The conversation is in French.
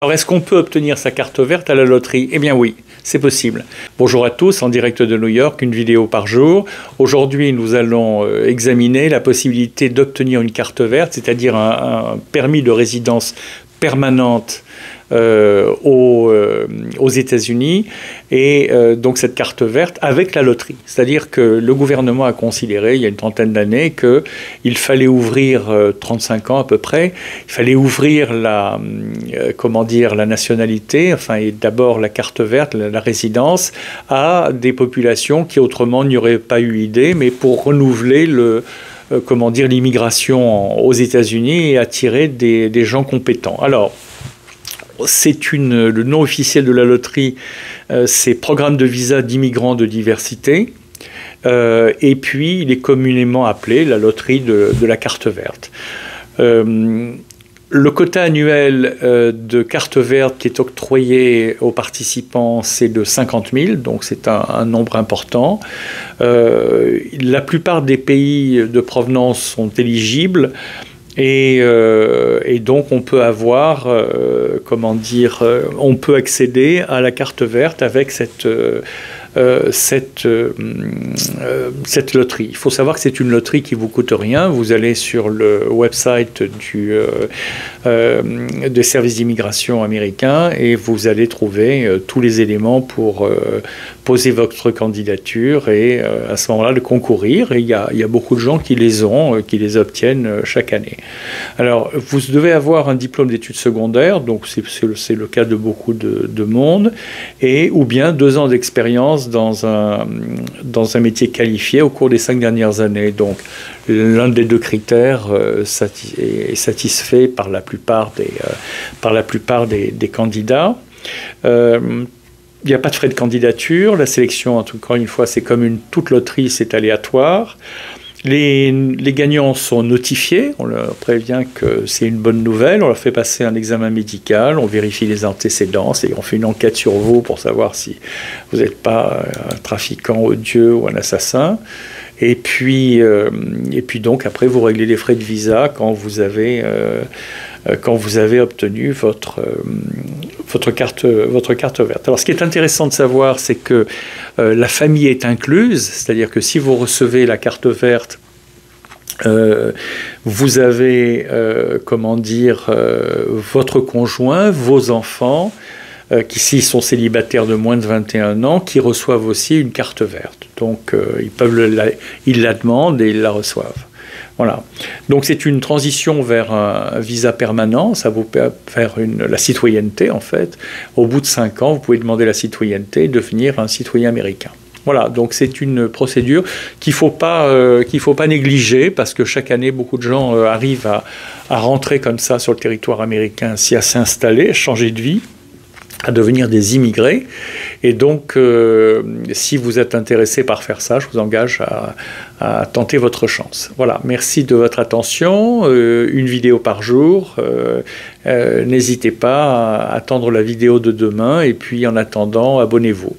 Alors, est-ce qu'on peut obtenir sa carte verte à la loterie? Eh bien oui, c'est possible. Bonjour à tous, en direct de New York, une vidéo par jour. Aujourd'hui, nous allons examiner la possibilité d'obtenir une carte verte, c'est-à-dire un permis de résidence permanente aux États-Unis, et donc cette carte verte avec la loterie. C'est-à-dire que le gouvernement a considéré, il y a une trentaine d'années, qu'il fallait ouvrir, 35 ans à peu près, il fallait ouvrir la nationalité, enfin, et d'abord la carte verte, la résidence, à des populations qui autrement n'y auraient pas eu idée, mais pour renouveler l'immigration aux États-Unis et attirer des gens compétents. Alors, le nom officiel de la loterie, c'est Programme de visa d'immigrants de diversité. Et puis, il est communément appelé la loterie de la carte verte. Le quota annuel de carte verte qui est octroyé aux participants, c'est de 50 000, donc c'est un nombre important. La plupart des pays de provenance sont éligibles. Et donc on peut avoir, on peut accéder à la carte verte avec cette loterie. Il faut savoir que c'est une loterie qui ne vous coûte rien. Vous allez sur le website des services d'immigration américains et vous allez trouver tous les éléments pour poser votre candidature et à ce moment-là de concourir. Et il y a beaucoup de gens qui les ont, qui les obtiennent chaque année. Alors, vous devez avoir un diplôme d'études secondaires, donc c'est le cas de beaucoup de monde, ou bien 2 ans d'expérience dans un métier qualifié au cours des 5 dernières années. Donc, l'un des 2 critères est satisfait par la plupart des candidats. Il n'y a pas de frais de candidature. La sélection, encore une fois, c'est comme toute loterie, c'est aléatoire. Les gagnants sont notifiés, on leur prévient que c'est une bonne nouvelle, on leur fait passer un examen médical, on vérifie les antécédents, et on fait une enquête sur vous pour savoir si vous n'êtes pas un trafiquant odieux ou un assassin. Et puis donc après vous réglez les frais de visa quand vous avez obtenu votre carte verte. Alors ce qui est intéressant de savoir, c'est que la famille est incluse, c'est-à-dire que si vous recevez la carte verte, vous avez votre conjoint, vos enfants, qui s'ils sont célibataires de moins de 21 ans, qui reçoivent aussi une carte verte. Donc ils la demandent et ils la reçoivent. Voilà. Donc c'est une transition vers un visa permanent, ça vous peut faire la citoyenneté en fait. Au bout de 5 ans, vous pouvez demander la citoyenneté et devenir un citoyen américain. Voilà, donc c'est une procédure qu'il ne faut pas négliger parce que chaque année, beaucoup de gens arrivent à rentrer comme ça sur le territoire américain, à s'installer, à changer de vie, à devenir des immigrés. Et donc, si vous êtes intéressé par faire ça, je vous engage à tenter votre chance. Voilà, merci de votre attention. Une vidéo par jour. N'hésitez pas à attendre la vidéo de demain. Et puis, en attendant, abonnez-vous.